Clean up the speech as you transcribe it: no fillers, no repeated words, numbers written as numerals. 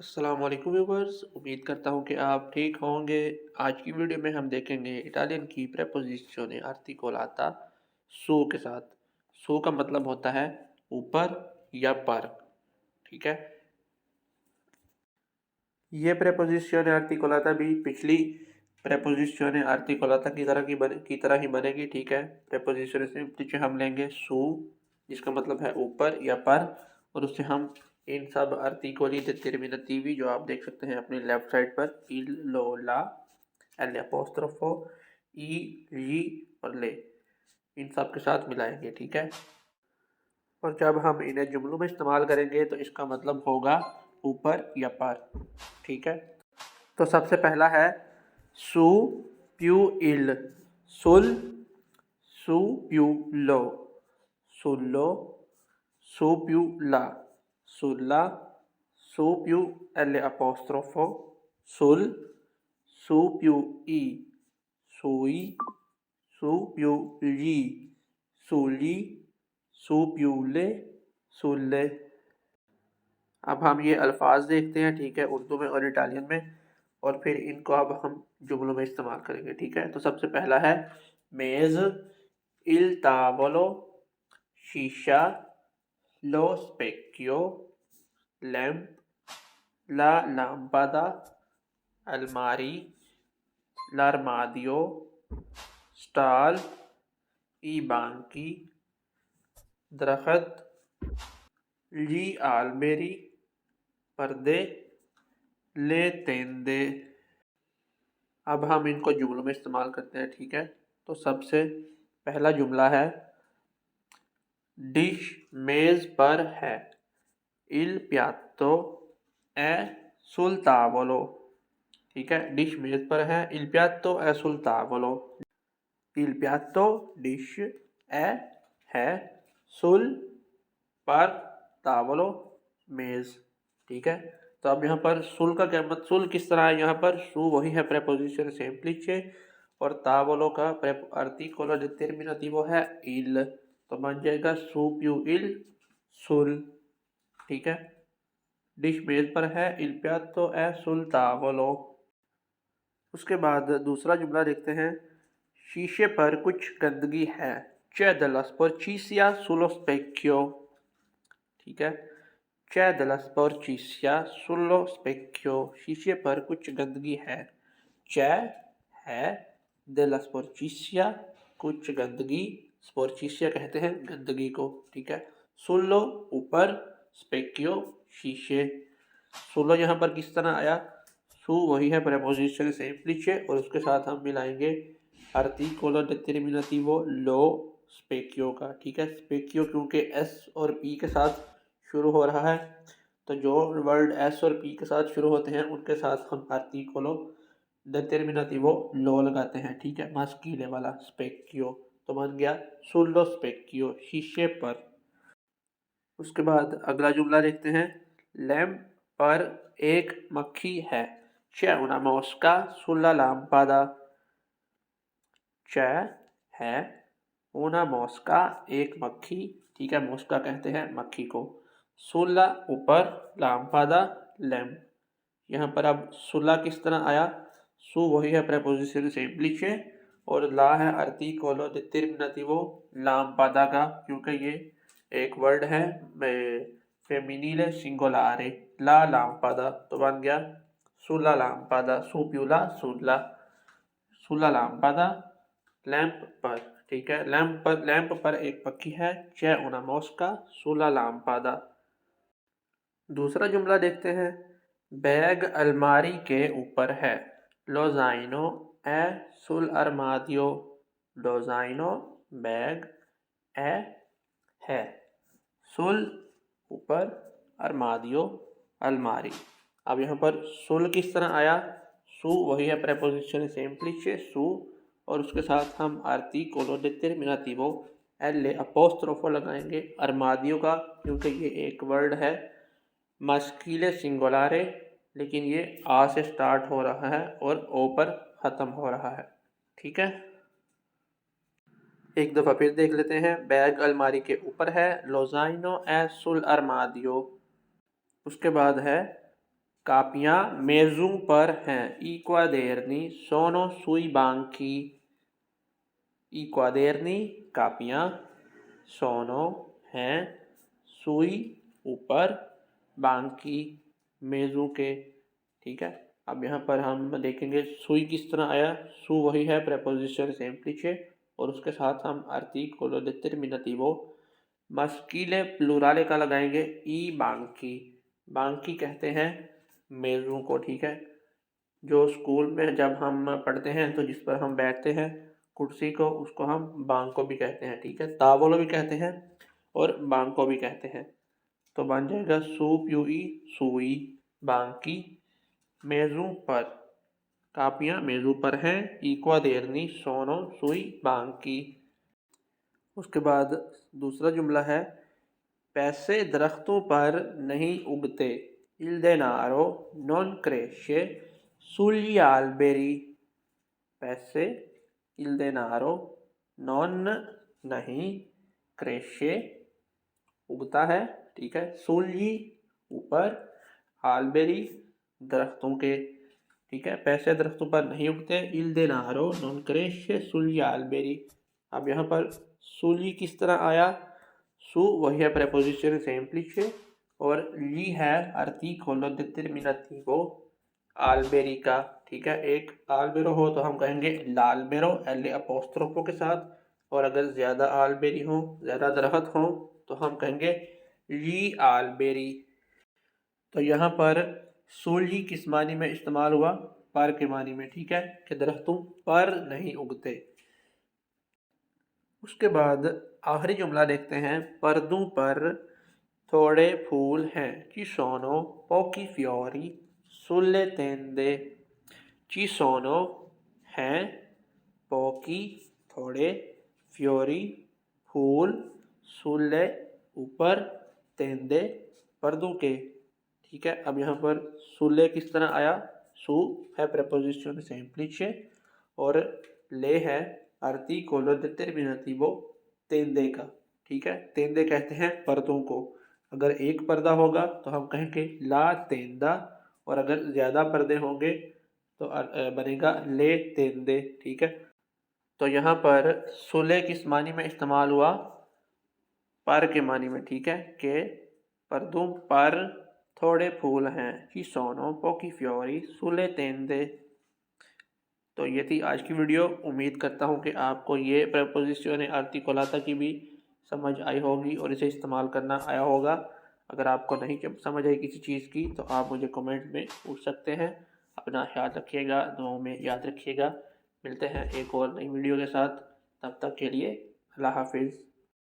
अस्सलाम वालेकुम व्यूवर्स, उम्मीद करता हूँ कि आप ठीक होंगे। आज की वीडियो में हम देखेंगे इटालियन की प्रेपोजिशने आर्टिकोलाता सू के साथ। सू का मतलब होता है ऊपर या पर। ठीक है, ये प्रेपोजिशने आर्टिकोलाता भी पिछली प्रेपोजिशने आर्टिकोलाता की तरह ही बनेगी। ठीक है, प्रेपोजिशने सिंप्लिce हम लेंगे सू, जिसका मतलब है ऊपर या पर, और उससे हम इन सब आर्टिकोली determinativi जो आप देख सकते हैं अपनी लेफ्ट साइड पर, इल, लो, ला, एल अपोस्ट्रोफो, ई, ली और ले, इन सब के साथ मिलाएंगे। ठीक है, और जब हम इन्हें जुमलों में इस्तेमाल करेंगे तो इसका मतलब होगा ऊपर या पर। ठीक है, तो सबसे पहला है सू प्यू इल, सुल, सू प्यू लो, सुल्लो, सू प्यू ला, sulla, su più l'apostrofo, sul, su più i, sui, su più gli, sugli, su più le, sulle। अब हम ये अल्फाज देखते हैं, ठीक है, उर्दू में और इटालियन में, और फिर इनको अब हम जुमलों में इस्तेमाल करेंगे। ठीक है, तो सबसे पहला है मेज़, il tavolo, शीशा, lo specchio, lamp, la lampada, अलमारी, l'armadio, स्टॉल, i banchi, दरख्त, gli alberi, पर्दे, le tende। अब हम इनको जुमलों में इस्तेमाल करते हैं। ठीक है, तो सबसे पहला जुमला है डिश मेज पर है, il piatto è sul tavolo। ठीक है, डिश मेज पर है, il piatto è sul tavolo, il piatto dish है sul पर tavolo मेज। ठीक है, तो अब यहाँ पर सुल का क्या मतलब, सुल किस तरह है, यहाँ पर सू वही है प्रेपोजिशन सेम्प्लिce, और तावलो का आर्टिकोलो डिटर्मिनेटिवो है इल, तो बन जाएगा सू प्यू इल सुल। ठीक है, डिश मेज पर है, il piatto è sul tavolo। उसके बाद दूसरा जुमला देखते हैं, शीशे पर कुछ गंदगी है, c'è della sporcizia sullo specchio। ठीक है, c'è della sporcizia sullo specchio, शीशे पर कुछ गंदगी है, c'è है, della sporcizia कुछ गंदगी, sporcizia कहते हैं गंदगी को। ठीक है, sullo ऊपर, specchio शीशे। sullo यहाँ पर किस तरह आया, सू वही है प्रेपोजिशन सेम्प्लिce, और उसके साथ हम मिलाएंगे आर्टिकोलो डिटर्मिनेटिवो लो स्पेक्यो का। ठीक है, स्पेक्यो क्योंकि एस और पी के साथ शुरू हो रहा है, तो जो वर्ड एस और पी के साथ शुरू होते हैं उनके साथ हम आर्टिकोलो डिटर्मिनेटिवो लो लगाते हैं। ठीक है, मास्कीले वाला स्पेक्यो, तो बन गया सुल्लो स्पेक्यो शीशे पर। उसके बाद अगला जुमला देखते हैं, लैंप पर एक मक्खी है, c'è una mosca sulla lampada। c'è है, una mosca एक मक्खी। ठीक है, मॉस्का कहते हैं मक्खी को, sulla ऊपर, lampada लैंप। यहाँ पर अब सुला किस तरह आया, सू वही है प्रेपोजिशन सेम्प्लिce, और ला है आर्टिकोलो डिटर्मिनेटिवो लाम्पादा का, क्योंकि ये एक वर्ड है फेमिनिले सिंगुलारे, ला लाम्पादा, तो बन गया सुला लाम्पादा, सू प्यूला सुला, सुला लाम्पादा लैंप पर। ठीक है, लैंप पर एक पक्षी है, c'è una mosca sulla lampada। दूसरा जुमला देखते हैं, बैग अलमारी के ऊपर है, lo zaino è sull'armadio, lo zaino bag है, सुल ऊपर, armadio अलमारी। अब यहाँ पर सुल किस तरह आया, सू वही है प्रेपोजिशन सेम्प्लिce सू, और उसके साथ हम आर्टिकोलो डिटर्मिनेटिवो एल अपोस्ट्रोफो लगाएंगे armadio का, क्योंकि ये एक वर्ड है मस्कीले सिंगुलारे, लेकिन ये आ से स्टार्ट हो रहा है और ओ पर ख़त्म हो रहा है। ठीक है, एक दफ़ा फिर देख लेते हैं, बैग अलमारी के ऊपर है, lo zaino è sull'armadio। उसके बाद है कापियाँ मेज़ों पर हैं। I quaderni sono sui banchi। I quaderni कापियाँ sono हैं sui ऊपर banchi मेज़ों के। ठीक है, अब यहाँ पर हम देखेंगे sui किस तरह आया। su वही है preposizione semplice और उसके साथ हम articolo determinativo maschile plurale का लगाएंगे i banchi। banchi कहते हैं मेज़ों को। ठीक है, जो स्कूल में जब हम पढ़ते हैं तो जिस पर हम बैठते हैं कुर्सी को, उसको हम बांको भी कहते हैं। ठीक है, तावलो भी कहते हैं और बांको भी कहते हैं। तो बन जाएगा सू प्यूई सुई बांकी मेज़ों पर। कापियाँ मेज़ों पर हैं। I quaderni sono sui banchi। उसके बाद दूसरा जुमला है पैसे दरख्तों पर नहीं उगते। Il denaro non cresce sugli alberi। पैसे il denaro non नहीं cresce उगता है। ठीक है, sugli ऊपर alberi दरख्तों के। ठीक है, पैसे दरख्तों पर नहीं उगते। Il denaro non cresce sugli alberi। अब यहाँ पर sugli किस तरह आया। su वही है preposizione semplice और li है articolo determinativo alberi का। ठीक है, एक albero हो तो हम कहेंगे l'albero l अपोस्ट्रोफो के साथ, और अगर ज़्यादा alberi हो, ज़्यादा दरख्त हो, तो हम कहेंगे gli alberi। तो यहाँ पर सूली किस मानी में इस्तेमाल हुआ, पर के मानी में। ठीक है, कि दरख्तों पर नहीं उगते। उसके बाद आखिरी जुमला देखते हैं पर्दों पर थोड़े फूल हैं। Ci sono pochi fiori sulle tende। Ci sono हैं pochi थोड़े fiori फूल sulle ऊपर tende पर्दों के। ठीक है, अब यहाँ पर सुले किस तरह आया। सु है preposizione semplice और ले है articolo determinativo तेंदे का। ठीक है, तेंदे कहते हैं पर्दों को। अगर एक पर्दा होगा तो हम कहेंगे ला तेंदा, और अगर ज़्यादा पर्दे होंगे तो बनेगा ले तेंदे। ठीक है, तो यहाँ पर सुले किस मानी में इस्तेमाल हुआ, पर के मानी में। ठीक है, कि पर्दों पर थोड़े फूल हैं। Ci sono pochi fiori sulle tende। तो ये थी आज की वीडियो। उम्मीद करता हूँ कि आपको ये प्रपोजिशन आर्टिकुलाता की भी समझ आई होगी और इसे इस्तेमाल करना आया होगा। अगर आपको नहीं समझ आई किसी चीज़ की तो आप मुझे कमेंट में पूछ सकते हैं। अपना ख्याल रखिएगा, दुआओं में याद रखिएगा। मिलते हैं एक और नई वीडियो के साथ, तब तक के लिए अल्लाह हाफिज़।